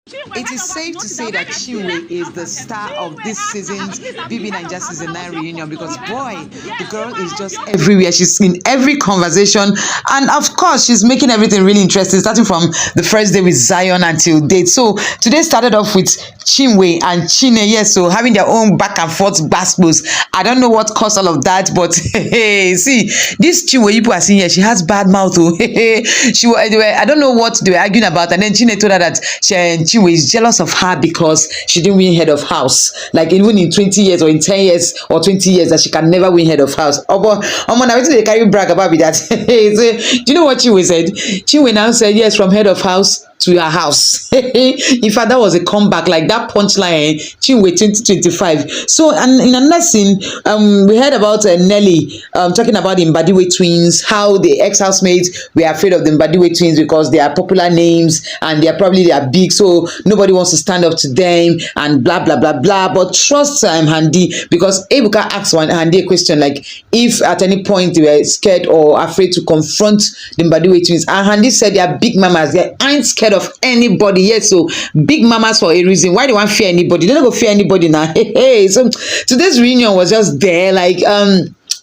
It is safe to say that Chinwe is the star of this season's BBNaija season 9 reunion because boy, the girl is just everywhere. She's in every conversation, and of course, she's making everything really interesting, starting from the first day with Zion until date. So today started off with Chinwe and Chinne, yes, so having their own back and forth basketballs. I don't know what caused all of that, but hey, see, this Chinwe people are seeing here, she has bad mouth. Oh, I don't know what they were arguing about, and then Chinne told her that Chinwe is jealous of her because she didn't win head of house. Like even in 20 years or in 10 years or 20 years that she can never win head of house. Oh, but now they carry brag about that. So, do you know what Chinwe said? Chinwe now said yes, from head of house to your house. In fact, that was a comeback, like that punchline. Chinwe 2025. So, and in another scene, we heard about Nelly talking about the Mbadiwe twins, how the ex-housemates were afraid of the Mbadiwe twins because they are popular names and they are big, so nobody wants to stand up to them and blah blah blah blah. But trust Handi, because Ebuka asked Handi a question like if at any point they were scared or afraid to confront the Mbadiwe twins, and Handi said they are big mamas, they ain't scared of anybody. Yes, so big mamas for a reason. Why do you want to fear anybody? They don't go fear anybody now. Hey, so today's reunion was just there, like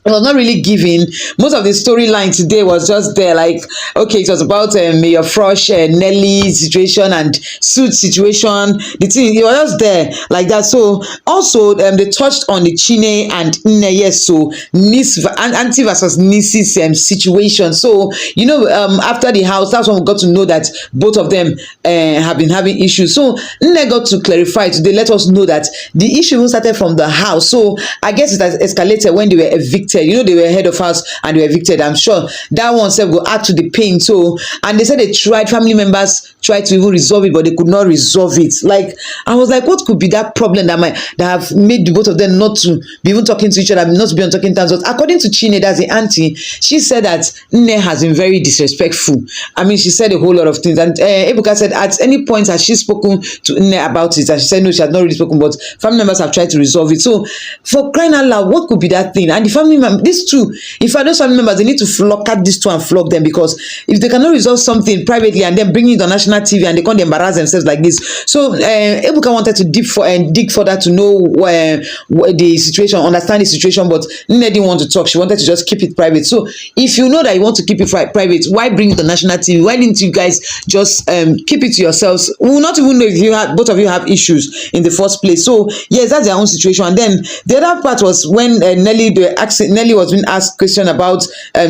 it was not really giving. Most of the storyline today was just there, like okay, it was about Mayor Frosh, Nelly situation and suit situation. The thing, it was just there like that. So also they touched on the Chinne and Nne, yes, so niece and Auntie versus niece's situation. So you know, after the house, that's when we got to know that both of them have been having issues. So Nne got to clarify today, let us know that the issue started from the house. So I guess it has escalated when they were evicted. You know, they were head of house and they were evicted. I'm sure that one self will add to the pain. So, and they said they tried, family members tried to even resolve it, but they could not resolve it. Like, I was like, what could be that problem that have made the both of them not to be even talking to each other, not to be on talking terms? But according to Chinne, that's the auntie, she said that Nne has been very disrespectful. I mean, she said a whole lot of things. And Ebuka said, at any point has she spoken to Nne about it? And she said, no, she has not really spoken, but family members have tried to resolve it. So, for crying out loud, what could be that thing? And the family members, these two, in fact, those family members, they need to flog at these two and flog them, because if they cannot resolve something privately and then bring it on national TV and they can't embarrass themselves like this. So Ebuka wanted to dig further to know the situation, understand the situation, but Nne didn't want to talk. She wanted to just keep it private. So if you know that you want to keep it private, why bring it on national TV? Why didn't you guys just keep it to yourselves? We will not even know if both of you have issues in the first place. So yes, that's their own situation. And then the other part was when Nelly was being asked question about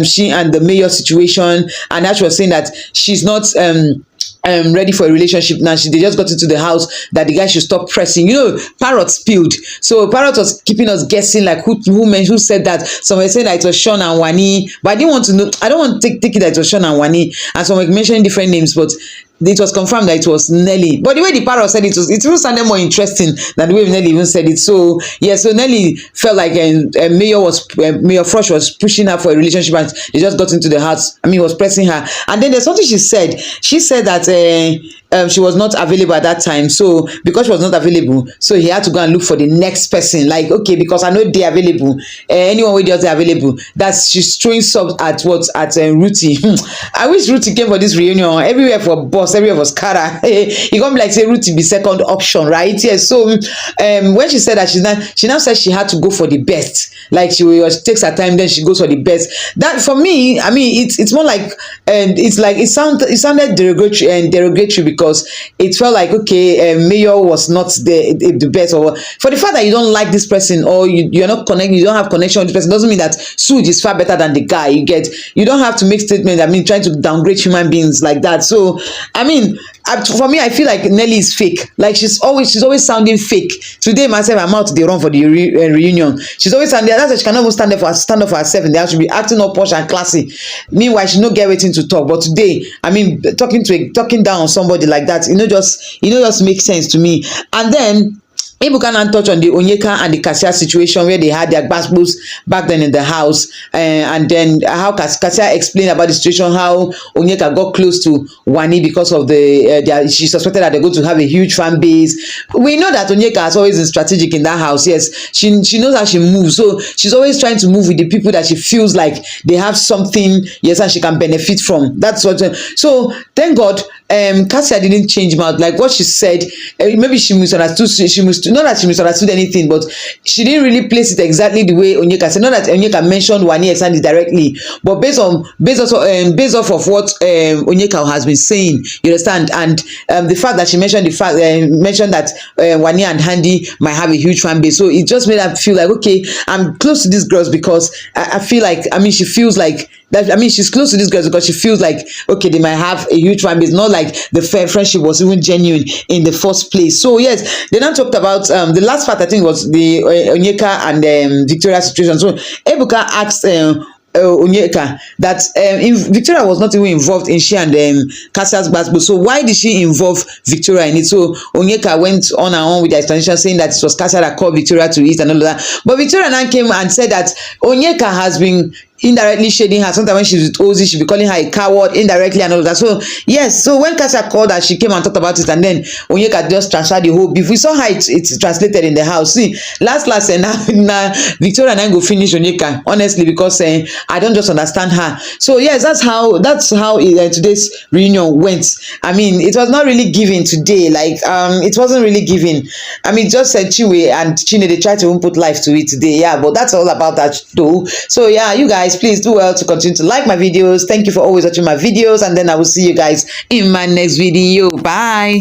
she and the mayor situation, and that she was saying that she's not ready for a relationship now. They just got into the house that the guy should stop pressing. You know, Parrot spilled. So Parrot was keeping us guessing, like who said that. Some were saying that it was Sean and Wani, but I didn't want to know. I don't want to take it that it was Sean and Wani, and some were mentioning different names, but it was confirmed that it was Nelly. But the way the Parrot said it even sounded more interesting than the way Nelly even said it. So yeah, so Nelly felt like Mayor Frosh was pushing her for a relationship, and they just got into the house. I mean, he was pressing her. And then there's something she said. She said that she was not available at that time. So because she was not available, so he had to go and look for the next person. Like, okay, because I know they're available. Anyone who just available. That's she's throwing subs at Ruthie. I wish Ruthie came for this reunion. Everywhere for boss, everywhere for Skara. He gonna be like say Ruthie be second option, right? Yes. So when she said that she now said she had to go for the best. Like she takes her time, then she goes for the best. That for me, I mean, it's more like it's like it sounded derogatory because it felt like okay, Mayor was not the best, or for the fact that you don't like this person or you're not connected, you don't have connection with this person, doesn't mean that Suj is far better than the guy. You don't have to make statements. I mean, trying to downgrade human beings like that. So I mean, for me, I feel like Nelly is fake. Like she's always sounding fake. Today, myself, I'm out to the run for the reunion. She's always standing there. That's why she cannot even stand up for herself, and they have to be acting all posh and classy. Meanwhile, she not get waiting to talk. But today, I mean, talking down on somebody like that, just makes sense to me. And then Ebuka can touch on the Onyeka and the Cassia situation where they had their basketballs back then in the house, and then how Cassia explained about the situation, how Onyeka got close to Wani because of she suspected that they're going to have a huge fan base. We know that Onyeka has always been strategic in that house. Yes, she knows how she moves, so she's always trying to move with the people that she feels like they have something, yes, and she can benefit from. That's what. So thank God Cassia didn't change mouth. Like what she said, maybe she misunderstood. Not that she misunderstood anything, but she didn't really place it exactly the way Onyeka said. Not that Onyeka mentioned Wani Exchånge directly, but based off of what Onyeka has been saying, you understand, and the fact that she mentioned that Wani and Handy might have a huge fan base, so it just made her feel like, okay, I'm close to these girls because I feel like, I mean, she feels like that. I mean, she's close to these girls because she feels like, okay, they might have a huge fan base. Not like the friendship was even genuine in the first place. So yes, they now talked about the last part. I think was the Onyeka and Victoria situation. So Ebuka asked Onyeka that if Victoria was not even involved in she and Cassia's basketball, so why did she involve Victoria in it? So Onyeka went on and on with the explanation, saying that it was Cassia that called Victoria to it and all of that. But Victoria now came and said that Onyeka has been indirectly shading her. Sometimes when she's with Ozzy, she'll be calling her a coward indirectly and all of that. So yes, so when Cassia called her, she came and talked about it, and then Onyeka just transferred the whole beef. We saw how it's translated in the house. See, last and now Victoria and I go finish Onyeka, honestly, because I don't just understand her. So yes, that's how today's reunion went. I mean, it was not really giving today. Like it wasn't really giving. I mean, just said Chinwe and Chinne, they tried to even put life to it today. Yeah, but that's all about that though. So yeah, you guys, please do well to continue to like my videos. Thank you for always watching my videos, and then I will see you guys in my next video. Bye.